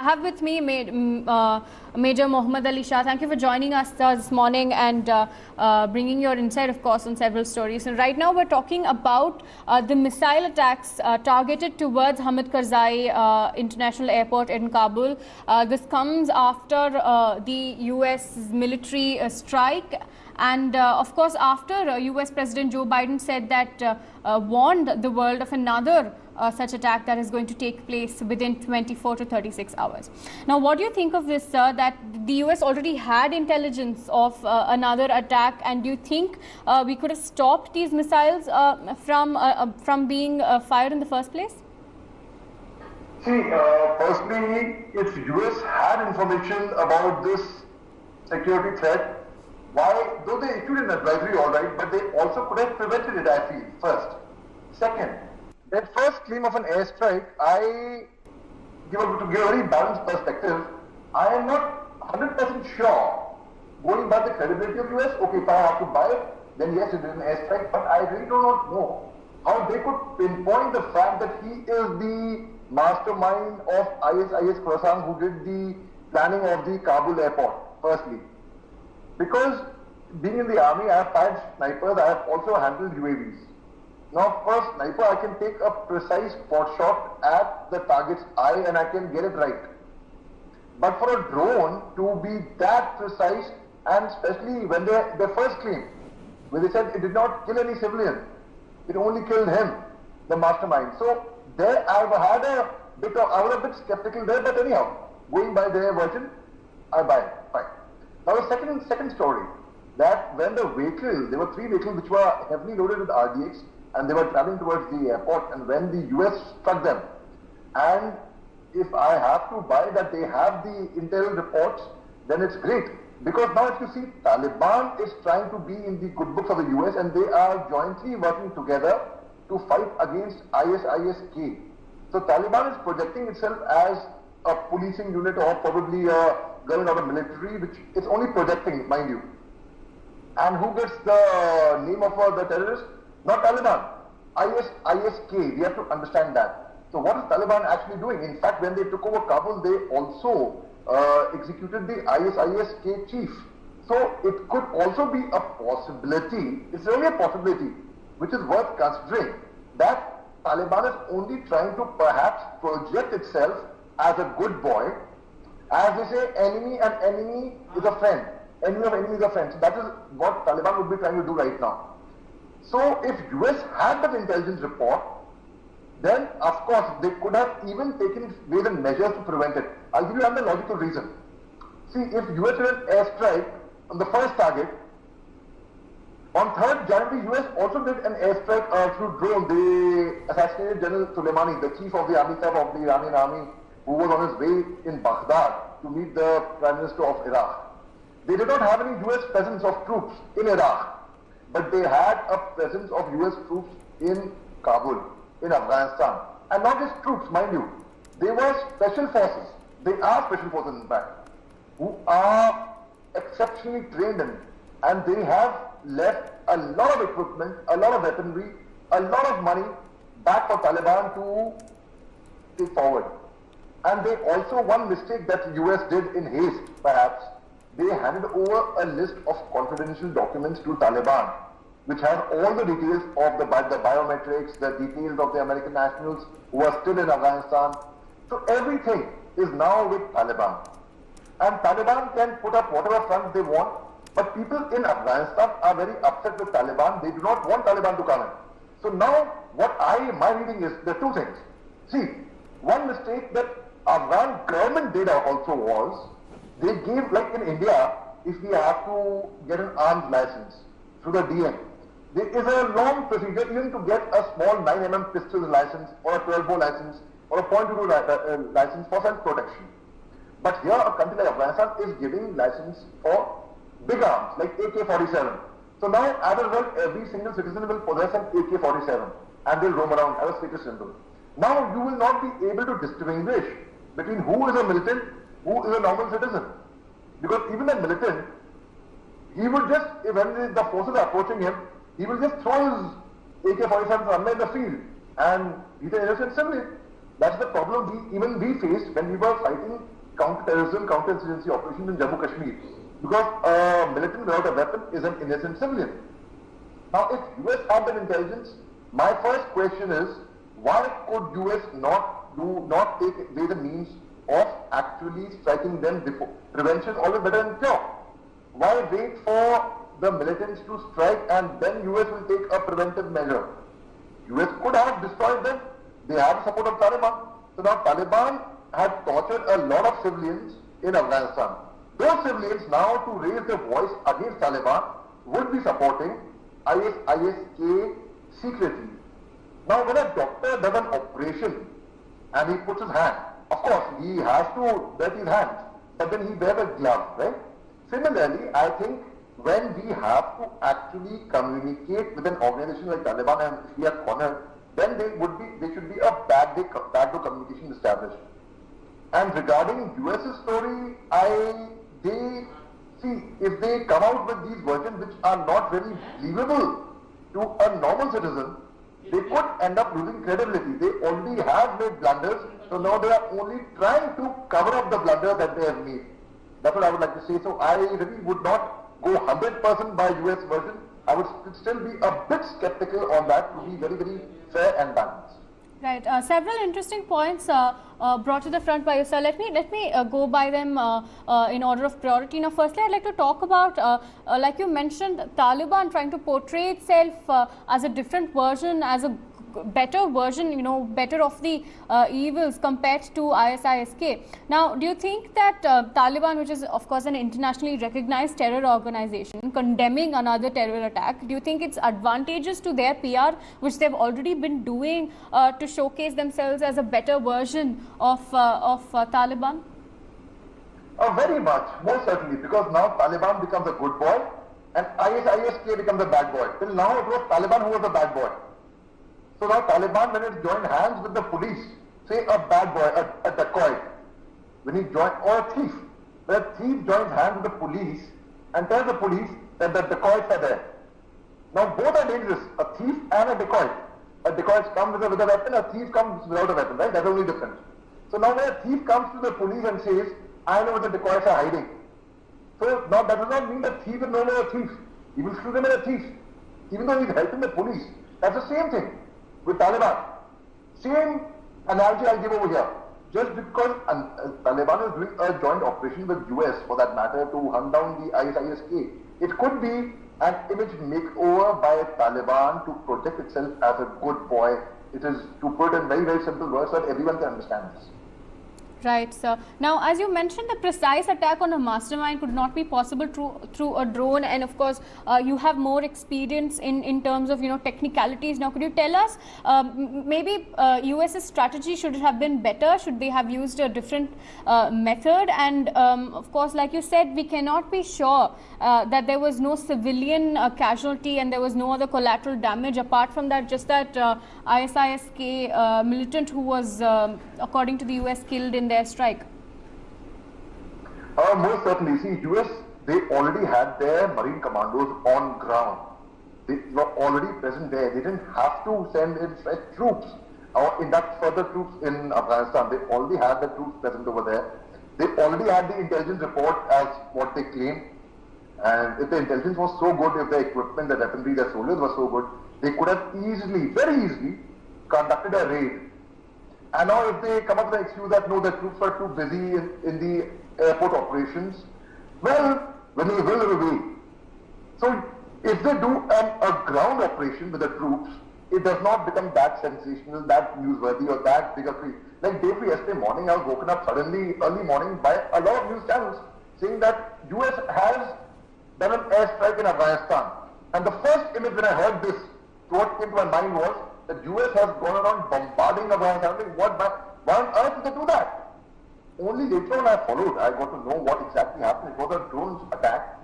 I have with me Major Mohammad Ali Shah. Thank you for joining us this morning and bringing your insight, of course, on several stories. And right now we're talking about the missile attacks targeted towards Hamid Karzai International Airport in Kabul. This comes after the US military strike. And of course, after US President Joe Biden said that, warned the world of another such attack that is going to take place within 24 to 36 hours. Now, what do you think of this, sir, that the US already had intelligence of another attack, and do you think we could have stopped these missiles from being fired in the first place? See, firstly, if US had information about this security threat, why, though they issued an advisory, all right, but they also could have prevented it, I feel, first. Second, that first claim of an airstrike, to give a very balanced perspective, I am not 100% sure, going by the credibility of US, okay, if I have to buy it, then yes, it is an airstrike, but I really do not know how they could pinpoint the fact that he is the mastermind of ISIS Khorasan who did the planning of the Kabul airport, firstly. Because being in the army, I have fired snipers, I have also handled UAVs. Now, for a sniper, I can take a precise pot shot at the target's eye and I can get it right. But for a drone to be that precise, and especially when their first claim, where they said it did not kill any civilian, it only killed him, the mastermind. So there I was a bit skeptical there, but anyhow, going by their version, I buy it. Fine. Now the second story, that when the vehicle, there were 3 vehicles which were heavily loaded with RDX, and they were traveling towards the airport, and when the US struck them, and if I have to buy that they have the intel reports, then it's great. Because now if you see, Taliban is trying to be in the good books of the US, and they are jointly working together to fight against ISIS-K. So Taliban is projecting itself as a policing unit or probably a government of a military, which it's only projecting, mind you. And who gets the name of the terrorist? Not Taliban, ISIS-K. We have to understand that. So what is Taliban actually doing? In fact, when they took over Kabul, they also executed the ISIS-K chief. So it could also be a possibility, it's only a possibility, which is worth considering, that Taliban is only trying to perhaps project itself as a good boy. As they say, enemy and enemy is a friend. Enemy of enemy is a friend. So that is what Taliban would be trying to do right now. So if US had that intelligence report, then of course they could have even taken ways and measures to prevent it. I'll give you another logical reason. See, if US did an airstrike on the first target, on 3rd January, US also did an airstrike through drone. They assassinated General Soleimani, the chief of the army staff of the Iranian army, who was on his way in Baghdad to meet the Prime Minister of Iraq. They did not have any US presence of troops in Iraq, but they had a presence of US troops in Kabul, in Afghanistan. And not just troops, mind you. They were special forces. They are special forces, in fact, who are exceptionally trained in, and they have left a lot of equipment, a lot of weaponry, a lot of money back for Taliban to take forward. And they also, one mistake that US did in haste, perhaps, they handed over a list of confidential documents to Taliban, which has all the details of the biometrics, the details of the American nationals who are still in Afghanistan. So everything is now with Taliban. And Taliban can put up whatever front they want, but people in Afghanistan are very upset with Taliban. They do not want Taliban to come in. So now, my reading is, there are 2 things. See, one mistake that Afghan government did also was, they gave, like in India, if we have to get an arms license through the DM, there is a long procedure even to get a small 9mm pistol license or a 12-bore license or a .22 license for self-protection. But here a country like Afghanistan is giving license for big arms like AK-47. So now as a result, every single citizen will possess an AK-47 and they'll roam around as a status symbol. Now you will not be able to distinguish between who is a militant, who is a normal citizen. Because even a militant, he will just, when the forces are approaching him, he will just throw his AK-47 somewhere in the field, and he's an innocent civilian. That's the problem even we faced when we were fighting counter-terrorism, counter-insurgency operations in Jammu Kashmir. Because a militant without a weapon is an innocent civilian. Now, if US had that intelligence, my first question is, why could US not take away the means of actually striking them before? Prevention is always better than cure. Why wait for the militants to strike and then US will take a preventive measure? US could have destroyed them. They have the support of Taliban. So now Taliban had tortured a lot of civilians in Afghanistan. Those civilians now, to raise their voice against Taliban, would be supporting ISISK secretly. Now when a doctor does an operation and he puts his hand, of course he has to wet his hands, but then he wears a glove, right? Similarly, I think when we have to actually communicate with an organization like Taliban and if we are cornered, then there should be a backdoor communication established. And regarding US's story, if they come out with these versions which are not very believable to a normal citizen, they could end up losing credibility. They already have made blunders, so now they are only trying to cover up the blunders that they have made. That's what I would like to say. So I really would not go 100% by US version. I would still be a bit skeptical on that, to be very, very fair and balanced. Right. Several interesting points brought to the front by you, sir. Let me go by them in order of priority. Now, firstly, I'd like to talk about, like you mentioned, Taliban trying to portray itself as a different version, as a better version, better of the evils compared to ISISK. Now, do you think that Taliban, which is of course an internationally recognized terror organization, condemning another terror attack, do you think it's advantageous to their PR, which they've already been doing to showcase themselves as a better version of Taliban? Very much, most certainly, because now Taliban becomes a good boy and ISISK becomes a bad boy. Till now it was Taliban who was the bad boy. So now Taliban, when it joined hands with the police, say a bad boy, a dacoit, when he joined, or a thief, when a thief joins hands with the police and tells the police that the dacoits are there. Now both are dangerous, a thief and a dacoit. A dacoit comes with a weapon, a thief comes without a weapon, right? That's the only difference. So now when a thief comes to the police and says, I know where the dacoits are hiding. So now that does not mean the thief is no longer a thief. He will shoot him as a thief, even though he's helping the police. That's the same thing with Taliban. Same analogy I'll give over here. Just because Taliban is doing a joint operation with US, for that matter, to hunt down the ISISK, it could be an image makeover by Taliban to project itself as a good boy. It is, to put it in very, very simple words so that everyone can understand this. Right, sir. Now, as you mentioned, the precise attack on a mastermind could not be possible through a drone, and of course, you have more experience in terms of technicalities. Now, could you tell us maybe US's strategy should have been better? Should they have used a different method? And of course, like you said, we cannot be sure that there was no civilian casualty and there was no other collateral damage apart from that. Just that ISISK militant who was, according to the US, killed in their strike. Most certainly. See, US, they already had their marine commandos on ground. They were already present there. They didn't have to send in fresh troops or induct further troops in Afghanistan. They already had the troops present over there. They already had the intelligence report as what they claimed. And if the intelligence was so good, if the equipment, the weaponry, the soldiers were so good, they could have easily, very easily, conducted a raid. And now if they come up with an excuse that no, the troops were too busy in the airport operations, well, when they will away. So if they do a ground operation with the troops, it does not become that sensational, that newsworthy, or that big a thing. Like day before yesterday morning, I was woken up suddenly, early morning, by a lot of news channels saying that US has done an airstrike in Afghanistan. And the first image when I heard this, what came to my mind was that US has gone around bombarding Afghanistan. Why on earth did they do that? Only later on I followed. I got to know what exactly happened. It was a drone attack.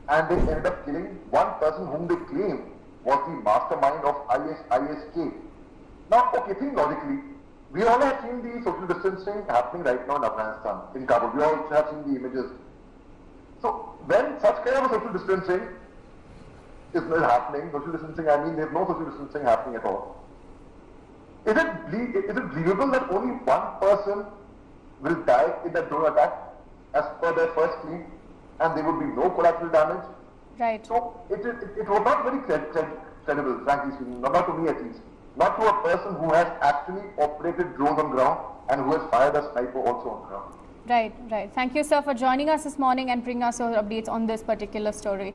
And they ended up killing one person whom they claim was the mastermind of ISISK. Now, okay, think logically. We all have seen the social distancing happening right now in Afghanistan, in Kabul. We all have seen the images. So, when such kind of a social distancing is not happening, social distancing, I mean, there's no social distancing happening at all. is it believable that only one person will die in that drone attack as per their first fleet, and there would be no collateral damage? Right. So it was not very credible, frankly speaking, not to me at least. Not to a person who has actually operated drones on ground and who has fired a sniper also on ground. Right, right. Thank you, sir, for joining us this morning and bringing us your updates on this particular story.